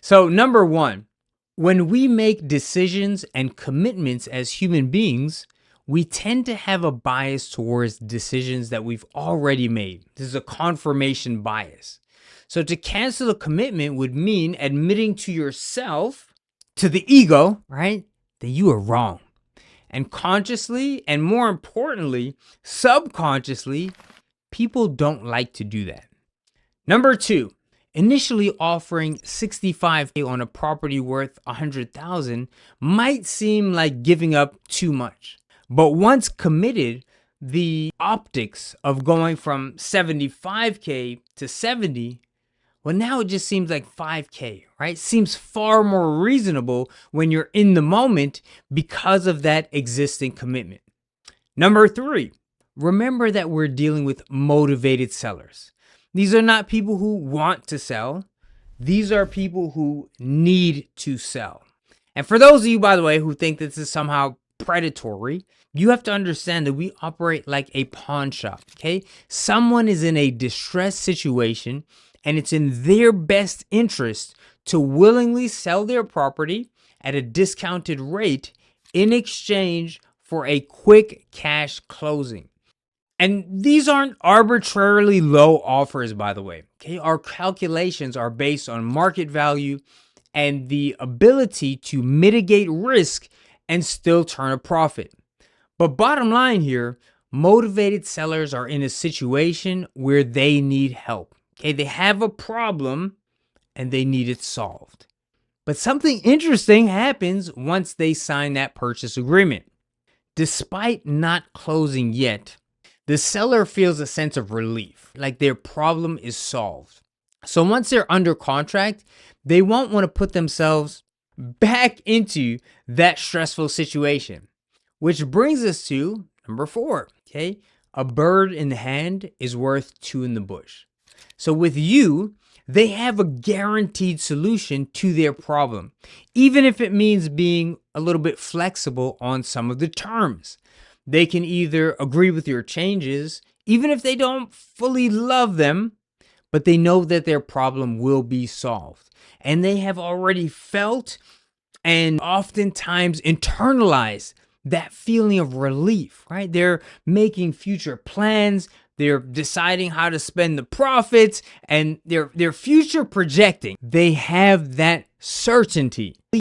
So, number one, when we make decisions and commitments as human beings, we tend to have a bias towards decisions that we've already made. This is a confirmation bias. So, to cancel a commitment would mean admitting to yourself, to the ego, right, that you are wrong. And consciously, and more importantly, subconsciously, people don't like to do that. Number two, initially offering 65K on a property worth 100,000 might seem like giving up too much. But once committed, the optics of going from 75K to 70, well, now it just seems like 5K, right? Seems far more reasonable when you're in the moment because of that existing commitment. Number three, remember that we're dealing with motivated sellers. These are not people who want to sell. These are people who need to sell. And for those of you, by the way, who think this is somehow predatory, you have to understand that we operate like a pawn shop, okay? Someone is in a distressed situation, and it's in their best interest to willingly sell their property at a discounted rate in exchange for a quick cash closing. And these aren't arbitrarily low offers, by the way. Okay, our calculations are based on market value and the ability to mitigate risk and still turn a profit. But bottom line here, motivated sellers are in a situation where they need help. Okay, they have a problem and they need it solved. But something interesting happens once they sign that purchase agreement. Despite not closing yet, the seller feels a sense of relief, like their problem is solved. So once they're under contract, they won't want to put themselves back into that stressful situation. Which brings us to number four, okay? A bird in the hand is worth two in the bush. So with you, they have a guaranteed solution to their problem, even if it means being a little bit flexible on some of the terms. They can either agree with your changes, even if they don't fully love them, but they know that their problem will be solved. And they have already felt and oftentimes internalized that feeling of relief, right? They're making future plans. They're deciding how to spend the profits, and they're future projecting. They have that certainty.